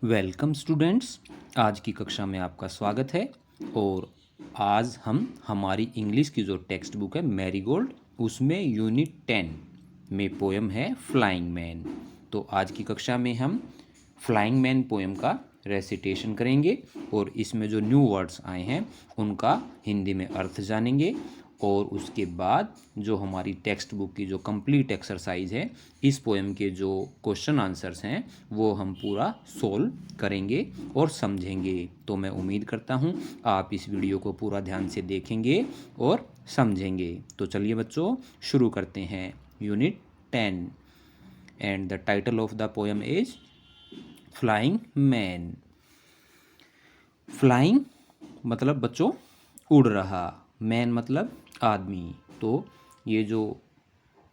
Welcome students. आज की कक्षा में आपका स्वागत है। और आज हम हमारी इंग्लिश की जो टेक्स्ट बुक है मैरीगोल्ड, उसमें यूनिट 10 में पोएम है फ्लाइंग मैन। तो आज की कक्षा में हम फ्लाइंग मैन पोएम का रेसिटेशन करेंगे और इसमें जो न्यू वर्ड्स आए हैं उनका हिंदी में अर्थ जानेंगे। और उसके बाद जो हमारी टेक्स्ट बुक की जो कंप्लीट एक्सरसाइज है, इस पोएम के जो क्वेश्चन आंसर्स हैं वो हम पूरा सोल्व करेंगे और समझेंगे। तो मैं उम्मीद करता हूँ आप इस वीडियो को पूरा ध्यान से देखेंगे और समझेंगे। तो चलिए बच्चों, शुरू करते हैं unit 10। And the title of the poem is flying man. Flying मतलब बच्चों उड़ रहा, मैन मतलब आदमी। तो ये जो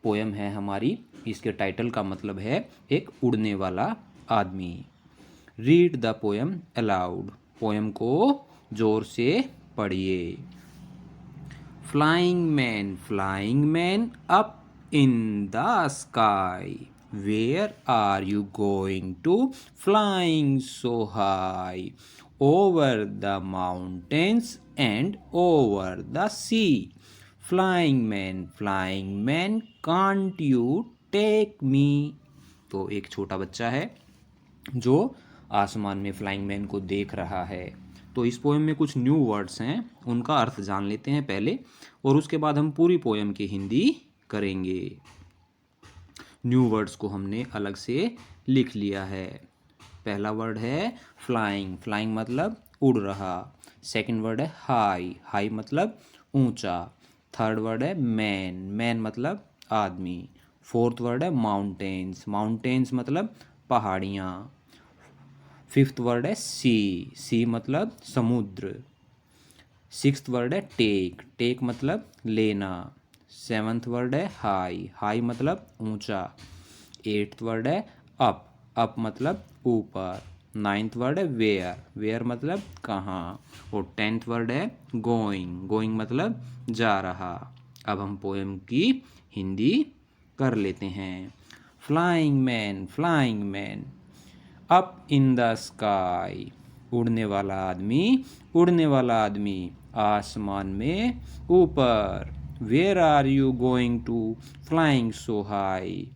पोएम है हमारी, इसके टाइटल का मतलब है एक उड़ने वाला आदमी। Read the poem aloud. Poem को जोर से पढ़िए। Flying man up in the sky, where are you going to? Flying so high, over the mountains and over the sea. Flying man can't you take me? तो एक छोटा बच्चा है जो आसमान में फ्लाइंग मैन को देख रहा है। तो इस पोएम में कुछ न्यू वर्ड्स हैं, उनका अर्थ जान लेते हैं पहले, और उसके बाद हम पूरी पोएम की हिंदी करेंगे। न्यू वर्ड्स को हमने अलग से लिख लिया है। पहला वर्ड है फ्लाइंग। फ्लाइंग मतलब उड़ रहा। सेकंड वर्ड है हाई। हाई मतलब ऊंचा। थर्ड वर्ड है मैन। मैन मतलब आदमी। फोर्थ वर्ड है माउंटेन्स। माउंटेन्स मतलब पहाड़ियाँ। फिफ्थ वर्ड है सी। सी मतलब समुद्र। सिक्स्थ वर्ड है टेक। टेक मतलब लेना। सेवन्थ वर्ड है हाई। हाई मतलब ऊंचा। एट्थ वर्ड है अप। अप मतलब ऊपर। नाइन्थ वर्ड है वेयर। वेयर मतलब कहाँ। और टेंथ वर्ड है गोइंग। गोइंग मतलब जा रहा। अब हम पोएम की हिंदी कर लेते हैं। Flying man up in the sky, उड़ने वाला आदमी आसमान में ऊपर। Where are you going to? Flying so high,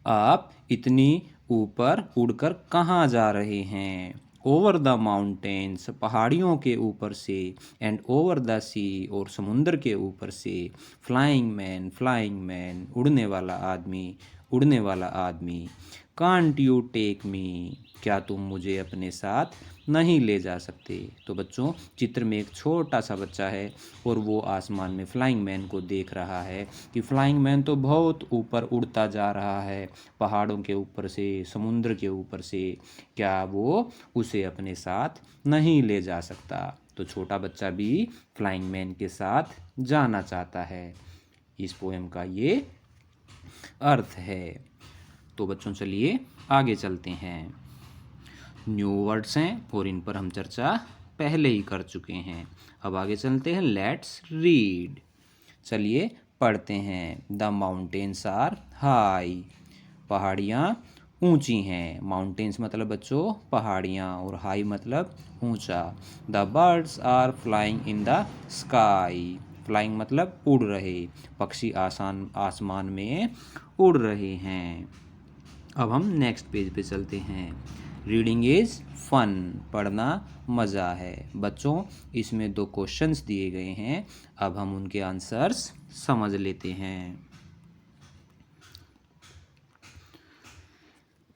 आप इतनी ऊपर उड़कर कहाँ जा रहे हैं? ओवर द माउंटेन्स, पहाड़ियों के ऊपर से। एंड ओवर द सी, और समुद्र के ऊपर से। फ्लाइंग मैन उड़ने वाला आदमी। कांट यू टेक मी, क्या तुम मुझे अपने साथ नहीं ले जा सकते? तो बच्चों, चित्र में एक छोटा सा बच्चा है और वो आसमान में फ्लाइंग मैन को देख रहा है कि फ्लाइंग मैन तो बहुत ऊपर उड़ता जा रहा है, पहाड़ों के ऊपर से, समुद्र के ऊपर से। क्या वो उसे अपने साथ नहीं ले जा सकता? तो छोटा बच्चा भी फ्लाइंग मैन के साथ जाना चाहता है। इस पोएम का ये अर्थ है। तो बच्चों चलिए आगे चलते हैं। न्यू वर्ड्स हैं और इन पर हम चर्चा पहले ही कर चुके हैं। अब आगे चलते हैं। Let's read. चलिए पढ़ते हैं। द माउंटेन्स आर हाई, पहाड़ियाँ ऊंची हैं। माउंटेन्स मतलब बच्चों पहाड़ियाँ, और हाई मतलब ऊंचा। The birds are flying in the sky, flying मतलब उड़ रहे, पक्षी आसमान में उड़ रहे हैं। अब हम नेक्स्ट पेज पे चलते हैं। रीडिंग इज फन, पढ़ना मज़ा है। बच्चों, इसमें 2 क्वेश्चंस दिए गए हैं, अब हम उनके आंसर्स समझ लेते हैं।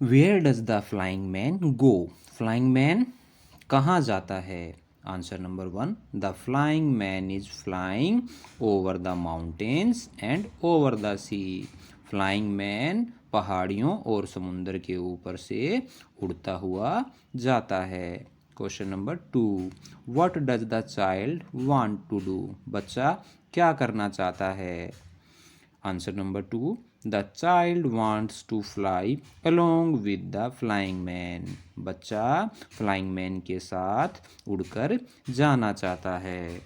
Where does the flying man go? Flying man कहाँ जाता है? Answer number 1, the flying man is flying over the mountains and over the sea. Flying man पहाड़ियों और समुद्र के ऊपर से उड़ता हुआ जाता है। Question number 2, what does the child want to do? बच्चा क्या करना चाहता है? Answer number 2, the child wants to fly along with the flying man. बच्चा फ्लाइंग मैन के साथ उड़कर जाना चाहता है।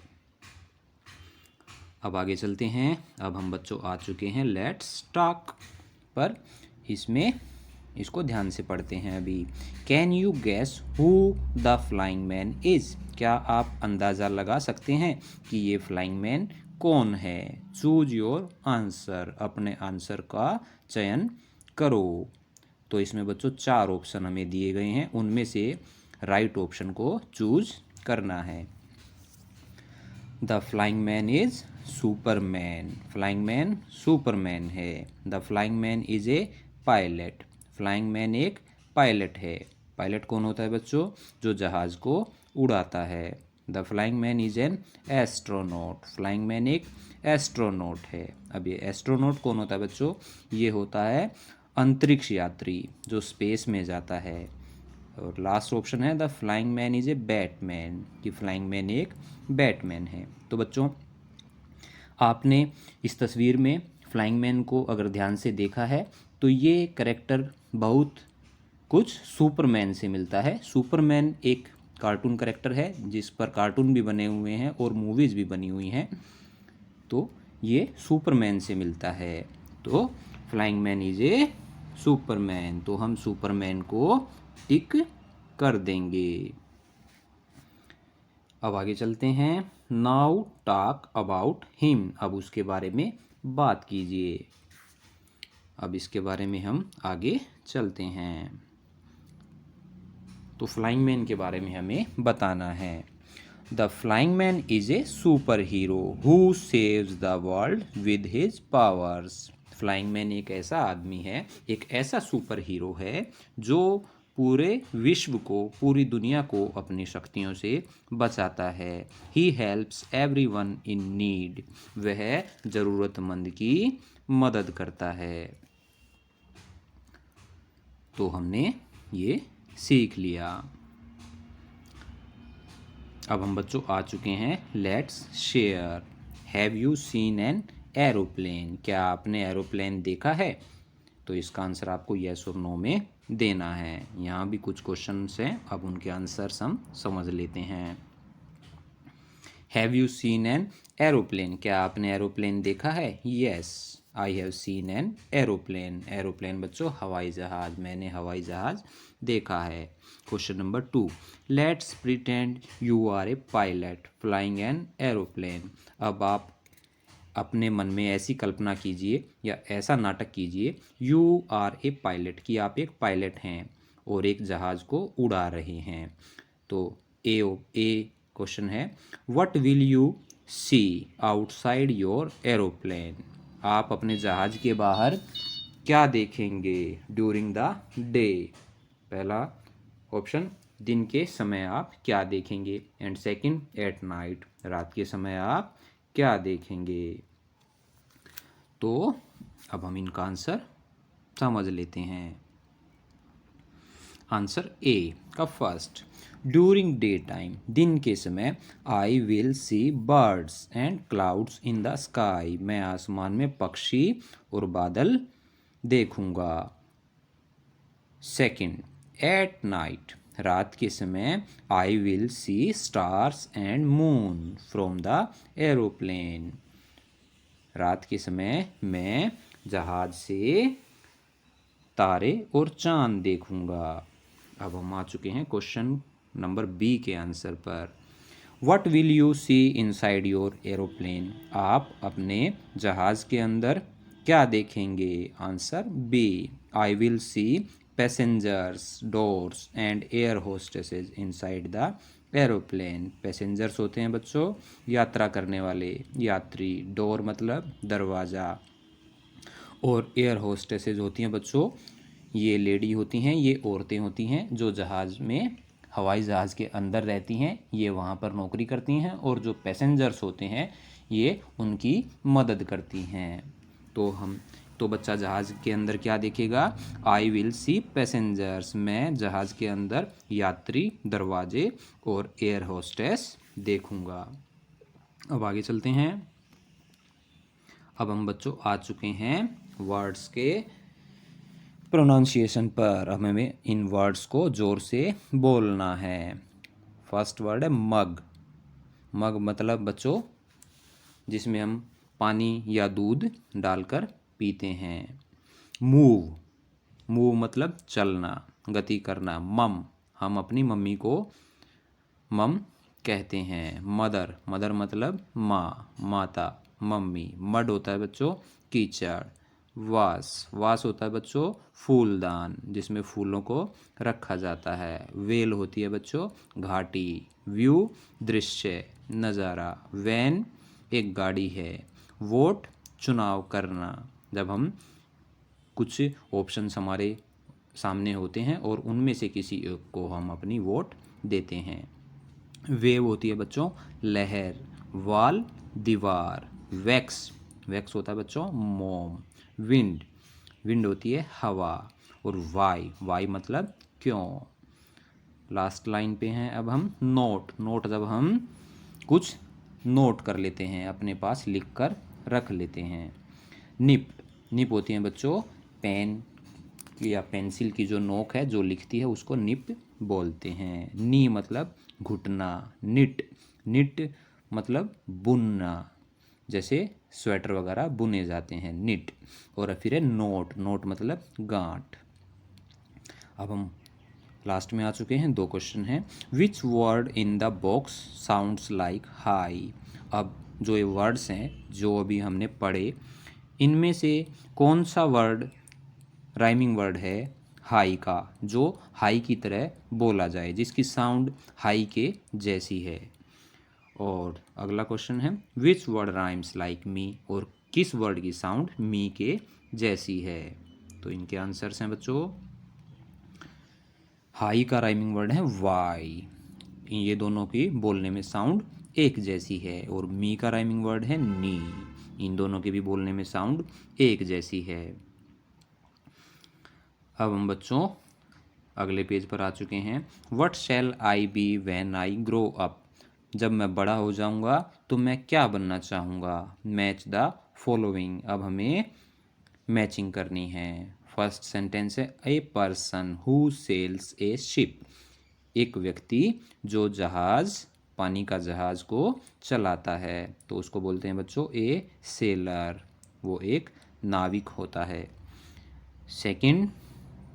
अब आगे चलते हैं। अब हम बच्चों आ चुके हैं लेट्स टॉक पर। इसमें इसको ध्यान से पढ़ते हैं अभी। Can you gas who the flying man is? क्या आप अंदाज़ा लगा सकते हैं कि ये फ्लाइंग मैन कौन है? चूज योर आंसर, अपने आंसर का चयन करो। तो इसमें बच्चों 4 ऑप्शन हमें दिए गए हैं, उनमें से राइट ऑप्शन को चूज करना है। The flying man is Superman, flying man Superman है। The flying man is a pilot, flying man एक पायलट है। पायलट कौन होता है बच्चों? जो जहाज़ को उड़ाता है। The flying man is an astronaut, flying man एक एस्ट्रोनॉट है। अब ये एस्ट्रोनॉट कौन होता है बच्चों? ये होता है अंतरिक्ष यात्री जो स्पेस में जाता है। और लास्ट ऑप्शन है the flying man is A Batman, कि फ्लाइंग मैन एक बैटमैन है। तो बच्चों आपने इस तस्वीर में फ्लाइंग मैन को अगर ध्यान से देखा है तो ये करेक्टर बहुत कुछ सुपरमैन से मिलता है। सुपरमैन एक कार्टून करेक्टर है जिस पर कार्टून भी बने हुए हैं और मूवीज़ भी बनी हुई हैं, तो ये सुपरमैन से मिलता है। तो flying man is A Superman, तो हम सुपरमैन को टिक कर देंगे। अब आगे चलते हैं। नाउ टॉक अबाउट हिम, अब उसके बारे में बात कीजिए। अब इसके बारे में हम आगे चलते हैं। तो फ्लाइंग मैन के बारे में हमें बताना है। The flying man is A super hero who saves the world with his powers. Flying man एक ऐसा आदमी है, एक ऐसा सुपर हीरो है जो पूरे विश्व को, पूरी दुनिया को अपनी शक्तियों से बचाता है। He helps everyone in need, वह ज़रूरतमंद की मदद करता है। तो हमने ये सीख लिया। अब हम बच्चों आ चुके हैं let's share. Have you seen an aeroplane, क्या आपने एरोप्लेन देखा है? तो इसका आंसर आपको येस और नो में देना है। यहाँ भी कुछ क्वेश्चंस हैं, अब उनके आंसर्स हम समझ लेते हैं। Have you seen an aeroplane, क्या आपने एरोप्लेन देखा है? Yes I have seen an aeroplane, aeroplane बच्चों हवाई जहाज, मैंने हवाई जहाज देखा है। Question number 2, let's pretend you are a pilot flying an aeroplane. अब आप अपने मन में ऐसी कल्पना कीजिए या ऐसा नाटक कीजिए, यू आर ए पायलट, कि आप एक पायलट हैं और एक जहाज़ को उड़ा रहे हैं। तो ए क्वेश्चन है, what will you see outside your aeroplane, आप अपने जहाज़ के बाहर क्या देखेंगे ड्यूरिंग द डे? पहला ऑप्शन, दिन के समय आप क्या देखेंगे, एंड सेकंड एट नाइट, रात के समय आप क्या देखेंगे? तो अब हम इनका आंसर समझ लेते हैं। आंसर ए का फर्स्ट, ड्यूरिंग डे टाइम, दिन के समय, आई will C birds and clouds in the sky, मैं आसमान में पक्षी और बादल देखूंगा। सेकंड, एट नाइट, रात के समय, आई will C stars and moon from the aeroplane, रात के समय मैं जहाज से तारे और चांद देखूंगा। अब हम आ चुके हैं क्वेश्चन नंबर बी के आंसर पर। What will you see inside your aeroplane, आप अपने जहाज के अंदर क्या देखेंगे? Answer B, I will see passengers, doors and air hostesses inside the aeroplane. Passengers होते हैं बच्चों यात्रा करने वाले यात्री, डोर मतलब दरवाज़ा, और एयर होस्टेसेस होती हैं बच्चों, ये लेडी होती हैं, ये औरतें होती हैं जो जहाज़ में, हवाई जहाज़ के अंदर रहती हैं, ये वहाँ पर नौकरी करती हैं, और जो पैसेंजर्स होते हैं ये उनकी मदद करती हैं। तो बच्चा जहाज़ के अंदर क्या देखेगा? आई विल सी पैसेंजर्स, मैं जहाज़ के अंदर यात्री, दरवाजे और एयर होस्टेस देखूंगा। अब आगे चलते हैं। अब हम बच्चों आ चुके हैं वर्ड्स के प्रोनाउंसिएशन पर। अब हमें इन वर्ड्स को ज़ोर से बोलना है। फर्स्ट वर्ड है मग। मग मतलब बच्चों जिसमें हम पानी या दूध डालकर पीते हैं। मूव, मूव मतलब चलना, गति करना। मम, हम अपनी मम्मी को मम कहते हैं। मदर, मदर मतलब माँ, माता, मम्मी। मड होता है बच्चों कीचड़। वास, वास होता है बच्चों फूलदान, जिसमें फूलों को रखा जाता है। वेल होती है बच्चों घाटी। व्यू दृश्य, नज़ारा। वैन एक गाड़ी है। वोट चुनाव करना, जब हम कुछ ऑप्शंस हमारे सामने होते हैं और उनमें से किसी एक को हम अपनी वोट देते हैं। वेव होती है बच्चों लहर। वाल दीवार। वैक्स, वैक्स होता है बच्चों मोम। विंड, विंड होती है हवा। और वाई, वाई मतलब क्यों। लास्ट लाइन पे हैं अब हम। नोट, नोट जब हम कुछ नोट कर लेते हैं, अपने पास लिख कर रख लेते हैं। निप, निप होती है बच्चों पेन या पेंसिल की जो नोक है जो लिखती है उसको निप बोलते हैं। नी मतलब घुटना। निट, निट मतलब बुनना, जैसे स्वेटर वगैरह बुने जाते हैं निट। और फिर है नोट, नोट मतलब गांठ। अब हम लास्ट में आ चुके हैं, 2 क्वेश्चन हैं। Which word in the box sounds like high. अब जो ये वर्ड्स हैं जो अभी हमने पढ़े, इनमें से कौन सा वर्ड राइमिंग वर्ड है हाई का, जो हाई की तरह बोला जाए, जिसकी साउंड हाई के जैसी है। और अगला क्वेश्चन है which word rhymes like me, और किस वर्ड की साउंड मी के जैसी है। तो इनके आंसर्स हैं बच्चों, हाई का राइमिंग वर्ड है वाई, ये दोनों की बोलने में साउंड एक जैसी है। और मी का राइमिंग वर्ड है नी, इन दोनों की भी बोलने में साउंड एक जैसी है। अब हम बच्चों अगले पेज पर आ चुके हैं। What shall I be when I grow up, जब मैं बड़ा हो जाऊंगा तो मैं क्या बनना चाहूँगा। मैच द फॉलोइंग, अब हमें मैचिंग करनी है। फर्स्ट सेंटेंस है a person who sails a ship, एक व्यक्ति जो जहाज, पानी का जहाज को चलाता है, तो उसको बोलते हैं बच्चों ए सेलर, वो एक नाविक होता है। Second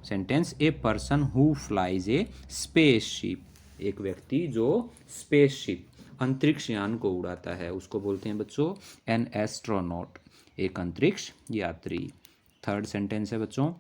sentence A person who flies A space ship, एक व्यक्ति जो स्पेस शिप अंतरिक्ष यान को उड़ाता है, उसको बोलते हैं बच्चों एन एस्ट्रोनॉट, एक अंतरिक्ष यात्री। थर्ड सेंटेंस है बच्चों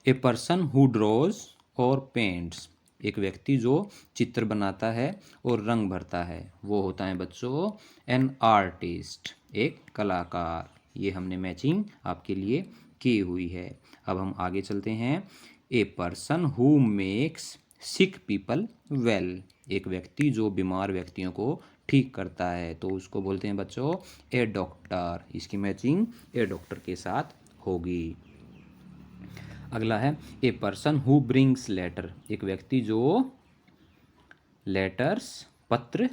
ए पर्सन हु ड्रॉज और पेंट्स, एक व्यक्ति जो चित्र बनाता है और रंग भरता है, वो होता है बच्चों एन आर्टिस्ट, एक कलाकार। ये हमने मैचिंग आपके लिए की हुई है। अब हम आगे चलते हैं। ए person who makes sick people well, एक व्यक्ति जो बीमार व्यक्तियों को ठीक करता है, तो उसको बोलते हैं बच्चों ए डॉक्टर, इसकी मैचिंग ए डॉक्टर के साथ होगी। अगला है a person who brings letter, एक व्यक्ति जो लेटर्स पत्र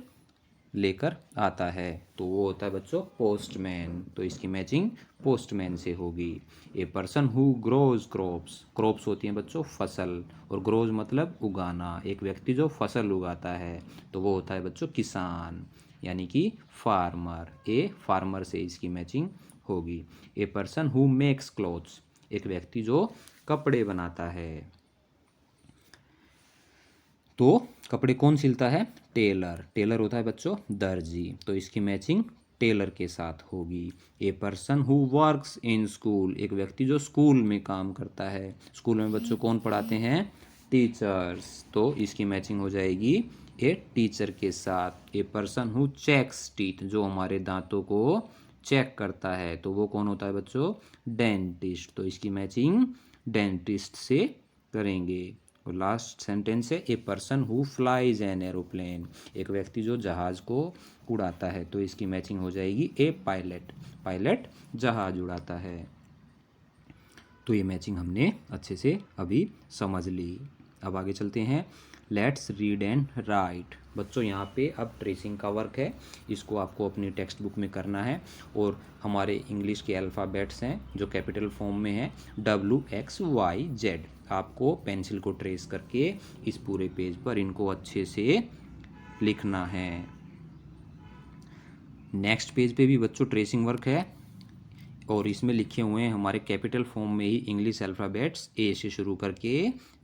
लेकर आता है, तो वो होता है बच्चों पोस्टमैन, तो इसकी मैचिंग पोस्टमैन से होगी। ए person who grows crops, crops होती हैं बच्चों फसल, और ग्रोज मतलब उगाना, एक व्यक्ति जो फसल उगाता है, तो वो होता है बच्चों किसान, यानी कि फार्मर। ए फार्मर से इसकी मैचिंग होगी। ए पर्सन हु मेक्स क्लोथ्स, एक व्यक्ति जो कपड़े बनाता है, तो कपड़े कौन सिलता है टेलर, टेलर होता है बच्चों दर्जी, तो इसकी मैचिंग टेलर के साथ होगी। ए person who works in school, एक व्यक्ति जो स्कूल में काम करता है, स्कूल में बच्चों कौन पढ़ाते हैं टीचर्स, तो इसकी मैचिंग हो जाएगी ए टीचर के साथ। A person who checks teeth, जो हमारे दांतों को चेक करता है, तो वो कौन होता है बच्चों डेंटिस्ट, तो इसकी मैचिंग डेंटिस्ट से करेंगे। और लास्ट सेंटेंस है a person who flies an aeroplane, एक व्यक्ति जो जहाज को उड़ाता है, तो इसकी मैचिंग हो जाएगी ए पायलट, पायलट जहाज उड़ाता है। तो ये मैचिंग हमने अच्छे से अभी समझ ली। अब आगे चलते हैं। लेट्स रीड एंड राइट, बच्चों यहाँ पे अब ट्रेसिंग का वर्क है, इसको आपको अपनी टेक्स्ट बुक में करना है। और हमारे इंग्लिश के अल्फ़ाबेट्स हैं जो कैपिटल फॉर्म में है WXYZ, आपको पेंसिल को ट्रेस करके इस पूरे पेज पर इनको अच्छे से लिखना है। नेक्स्ट पेज पे भी बच्चों ट्रेसिंग वर्क है, और इसमें लिखे हुए हैं हमारे कैपिटल फॉर्म में ही इंग्लिश अल्फ़ाबेट्स ए से शुरू करके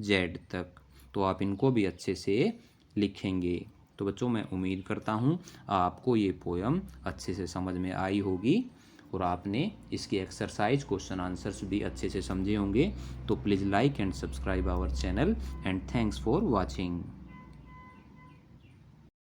जेड तक। तो आप इनको भी अच्छे से लिखेंगे। तो बच्चों मैं उम्मीद करता हूँ आपको ये पोयम अच्छे से समझ में आई होगी और आपने इसके एक्सरसाइज क्वेश्चन आंसर्स भी अच्छे से समझे होंगे। तो please like and subscribe our channel and thanks for watching.